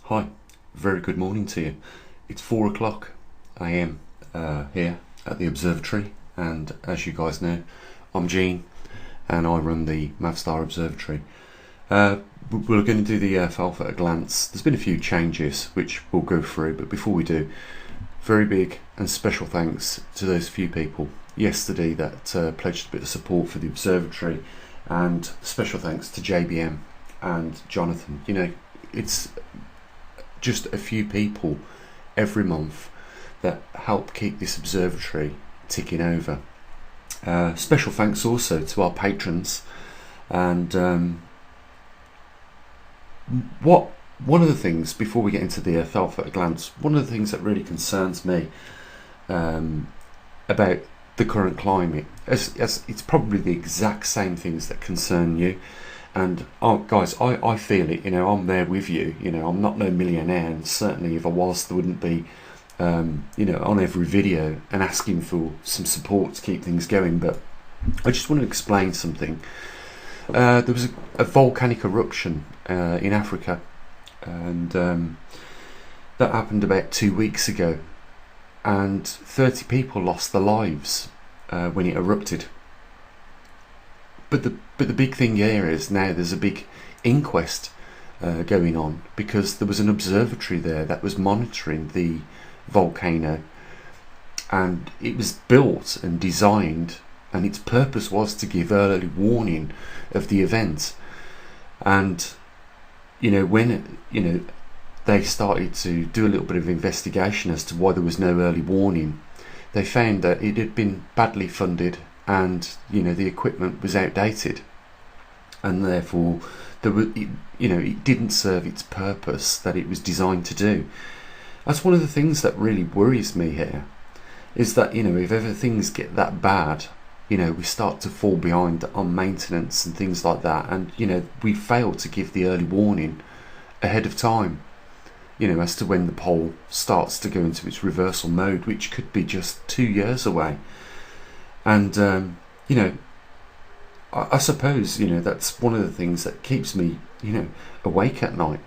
Hi, very good morning to you. It's 4 o'clock AM here at the observatory, and as you guys know, I'm Gene and I run the maverickstar observatory. We're going to do the Earth Alpha at a glance. There's been a few changes which we'll go through, but before we do, very big and special thanks to those few people yesterday that pledged a bit of support for the observatory, and special thanks to JBM and Jonathan. You know, it's just a few people every month that help keep this observatory ticking over. Special thanks also to our patrons, and one of the things, before we get into the Earth Alpha at a glance, one of the things that really concerns me about the current climate, as it's probably the exact same things that concern you. And guys, I feel it. You know, I'm there with you. You know, I'm not no millionaire, and certainly if I was, there wouldn't be, you know, on every video and asking for some support to keep things going. But I just want to explain something. There was a volcanic eruption in Africa, and that happened about 2 weeks ago, and 30 people lost their lives when it erupted. But the big thing here is now there's a big inquest going on, because there was an observatory there that was monitoring the volcano, and it was built and designed, and its purpose was to give early warning of the event. And you know, when they started to do a little bit of investigation as to why there was no early warning, they found that it had been badly funded, and you know, the equipment was outdated, and therefore it didn't serve its purpose that it was designed to do. That's one of the things that really worries me here, is that, you know, if ever things get that bad, you know, we start to fall behind on maintenance and things like that, and you know, we fail to give the early warning ahead of time, you know, as to when the pole starts to go into its reversal mode, which could be just 2 years away. And you know, I suppose, you know, that's one of the things that keeps me, you know, awake at night.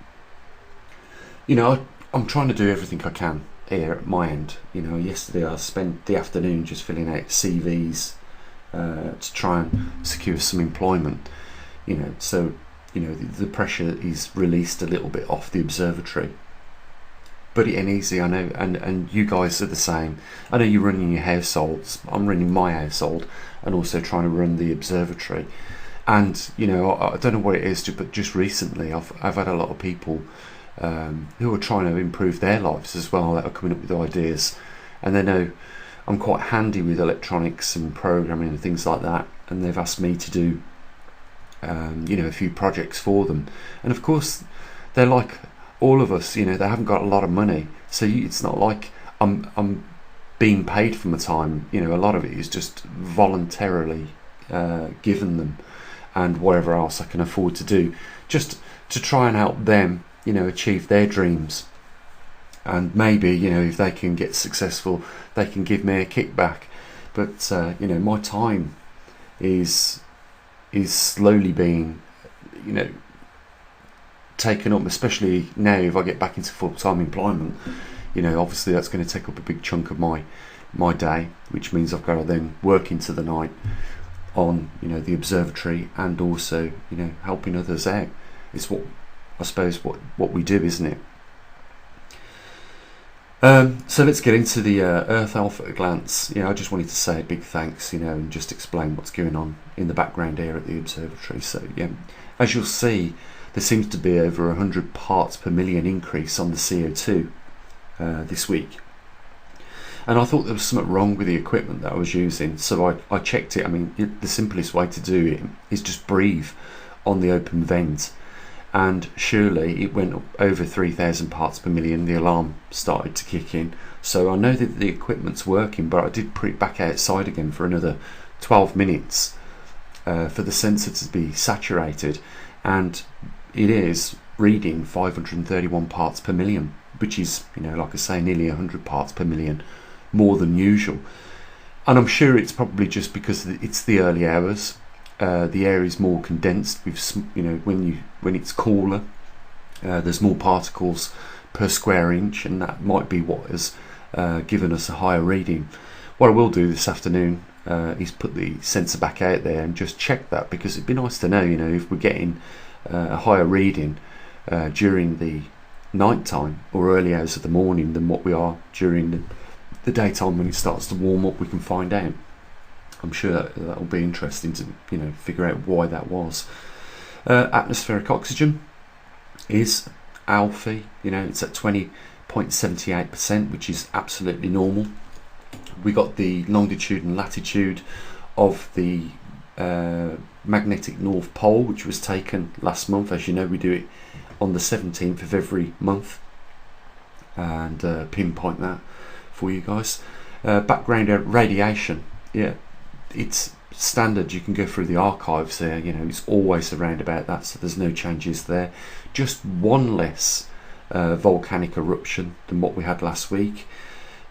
You know, I'm trying to do everything I can here at my end. You know, yesterday I spent the afternoon just filling out CVs to try and secure some employment. You know, so you know, the pressure is released a little bit off the observatory. But it ain't easy, I know, and you guys are the same. I know you're running your households. I'm running my household, and also trying to run the observatory. And you know, I don't know what it is, but just recently I've had a lot of people who are trying to improve their lives as well, that are coming up with ideas, and they know I'm quite handy with electronics and programming and things like that, and they've asked me to do you know, a few projects for them. And of course, they're like all of us, you know, they haven't got a lot of money, so it's not like I'm being paid for my time. You know, a lot of it is just voluntarily given them, and whatever else I can afford to do, just to try and help them, you know, achieve their dreams. And maybe, you know, if they can get successful, they can give me a kickback. But you know, my time is slowly being, you know, taken up, especially now if I get back into full-time employment. You know, obviously that's going to take up a big chunk of my day, which means I've got to then work into the night on, you know, the observatory, and also, you know, helping others out. It's what I suppose what we do, isn't it? So let's get into the Earth Alpha at a glance. You know, I just wanted to say a big thanks, you know, and just explain what's going on in the background here at the observatory. So yeah, as you'll see, there seems to be over 100 parts per million increase on the CO2 this week. And I thought there was something wrong with the equipment that I was using, so I checked it. I mean, the simplest way to do it is just breathe on the open vent, and surely it went up over 3,000 parts per million. The alarm started to kick in, so I know that the equipment's working, but I did put it back outside again for another 12 minutes for the sensor to be saturated, and it is reading 531 parts per million, which is, you know, like I say, nearly 100 parts per million more than usual. And I'm sure it's probably just because it's the early hours. The air is more condensed with, you know, when it's cooler, There's more particles per square inch, and that might be what has given us a higher reading. What I will do this afternoon is put the sensor back out there and just check that, because it'd be nice to know, if we're getting a higher reading during the night time or early hours of the morning than what we are during the daytime. When it starts to warm up, we can find out. I'm sure that will be interesting to figure out why that was. Atmospheric oxygen is alpha, it's at 20.78%, which is absolutely normal. We got the longitude and latitude of the magnetic North Pole, which was taken last month. As you know, we do it on the 17th of every month, and pinpoint that for you guys. Background radiation, yeah, it's standard. You can go through the archives there, it's always around about that, so there's no changes there. Just one less volcanic eruption than what we had last week.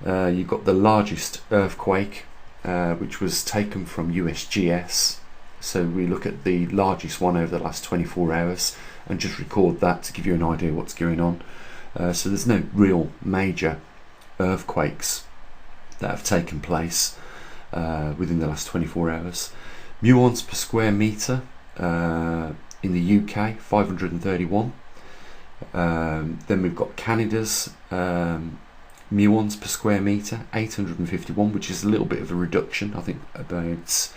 You've got the largest earthquake, which was taken from USGS. So we look at the largest one over the last 24 hours and just record that to give you an idea what's going on. So there's no real major earthquakes that have taken place within the last 24 hours. Muons per square metre in the UK, 531. Then we've got Canada's muons per square metre, 851, which is a little bit of a reduction. I think about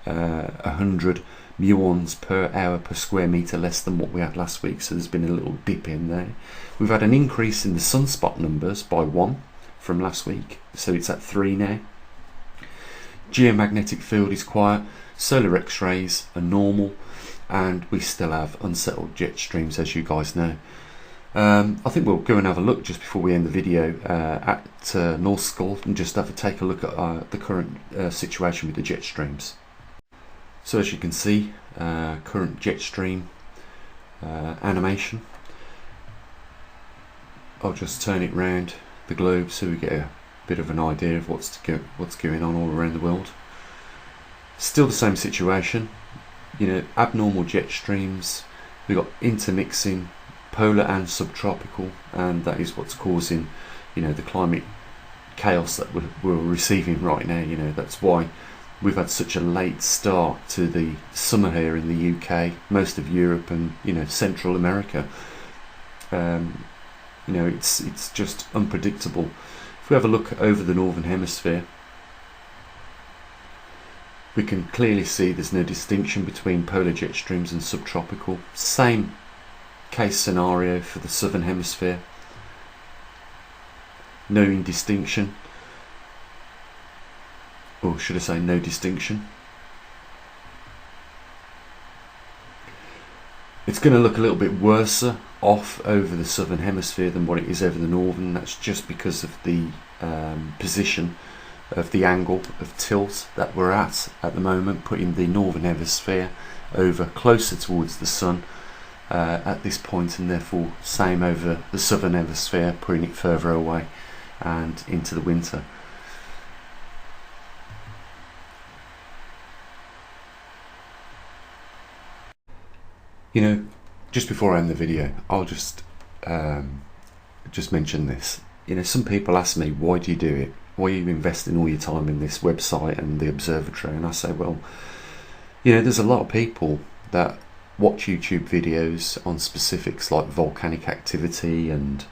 100 muons per hour per square metre less than what we had last week, so there's been a little dip in there. We've had an increase in the sunspot numbers by 1 from last week, so it's at 3 now. Geomagnetic field is quiet, solar x-rays are normal, and we still have unsettled jet streams, as you guys know. I think we'll go and have a look just before we end the video at North Skull, and just take a look at the current situation with the jet streams. So as you can see, current jet stream animation. I'll just turn it round the globe so we get a bit of an idea of what's going on all around the world. Still the same situation, abnormal jet streams. We've got intermixing polar and subtropical, and that is what's causing the climate chaos that we're receiving right now. That's why we've had such a late start to the summer here in the UK, most of Europe, and Central America. It's just unpredictable. If we have a look over the northern hemisphere, we can clearly see there's no distinction between polar jet streams and subtropical. Same case scenario for the southern hemisphere. No indistinction, or should I say no distinction. It's going to look a little bit worse off over the southern hemisphere than what it is over the northern. That's just because of the position of the angle of tilt that we're at the moment, putting the northern hemisphere over closer towards the sun at this point, and therefore same over the southern hemisphere, putting it further away and into the winter. Just before I end the video, I'll just mention this. Some people ask me, why do you do it? Why are you investing all your time in this website and the observatory? And I say, well, there's a lot of people that watch YouTube videos on specifics like volcanic activity and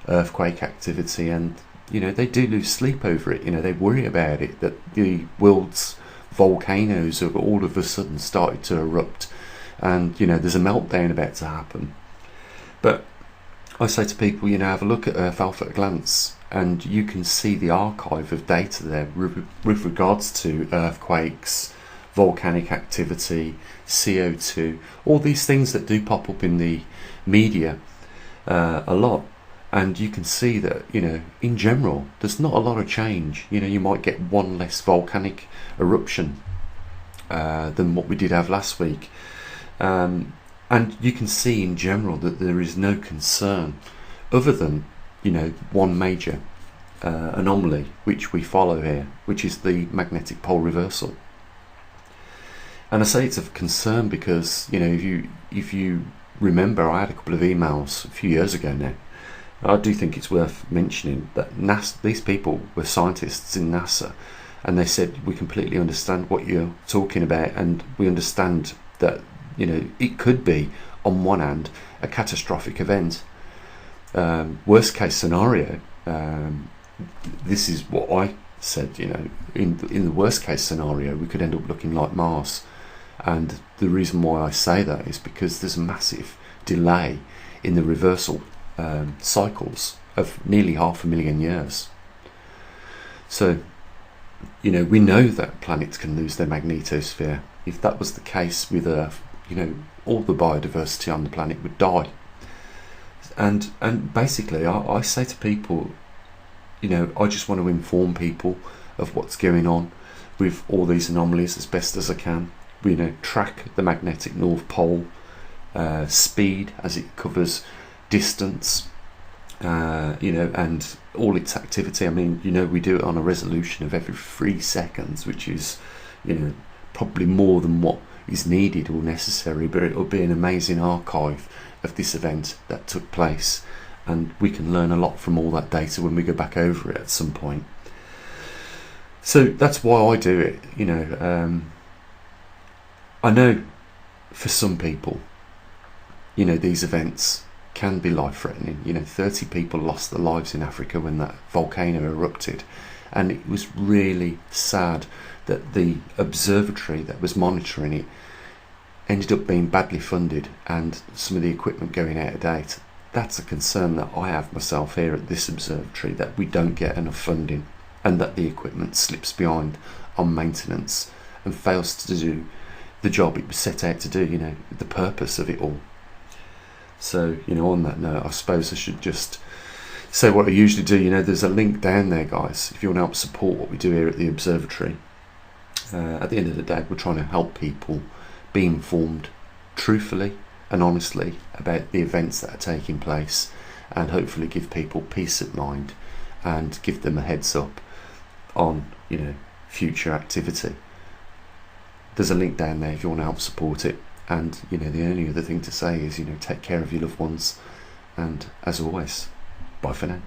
earthquake activity, and they do lose sleep over it. They worry about it, that the world's volcanoes have all of a sudden started to erupt, and there's a meltdown about to happen. But I say to people, have a look at Earth Alpha at a glance, and you can see the archive of data there with regards to earthquakes, volcanic activity, CO2, all these things that do pop up in the media a lot. And you can see that, in general, there's not a lot of change. You might get one less volcanic eruption than what we did have last week. And you can see in general that there is no concern other than, one major anomaly which we follow here, which is the magnetic pole reversal. And I say it's of concern because, if you remember I had a couple of emails a few years ago now. I do think it's worth mentioning that NASA, these people were scientists in NASA, and they said, we completely understand what you're talking about, and we understand that, you know, it could be, on one hand, a catastrophic event. Worst case scenario, this is what I said, you know, in the worst case scenario, we could end up looking like Mars. And the reason why I say that is because there's a massive delay in the reversal cycles of nearly 500,000 years. So, you know, we know that planets can lose their magnetosphere. If that was the case with Earth, you know, all the biodiversity on the planet would die. And basically, I say to people, you know, I just want to inform people of what's going on with all these anomalies as best as I can. We, you know, track the magnetic North Pole, speed as it covers distance, you know, and all its activity. I mean, you know, we do it on a resolution of every 3 seconds, which is, you know, probably more than what is needed or necessary, but it will be an amazing archive of this event that took place, and we can learn a lot from all that data when we go back over it at some point. So that's why I do it, you know. I know for some people, you know, these events can be life-threatening. You know, 30 people lost their lives in Africa when that volcano erupted, and it was really sad that the observatory that was monitoring it ended up being badly funded and some of the equipment going out of date. That's a concern that I have myself here at this observatory, that we don't get enough funding and that the equipment slips behind on maintenance and fails to do the job it was set out to do, you know, the purpose of it all. So, you know, on that note, I suppose I should just say what I usually do. You know, there's a link down there, guys, if you want to help support what we do here at the observatory. At the end of the day, we're trying to help people be informed truthfully and honestly about the events that are taking place, and hopefully give people peace of mind and give them a heads up on, you know, future activity. There's a link down there if you want to help support it. And, you know, the only other thing to say is, you know, take care of your loved ones, and as always, bye for now.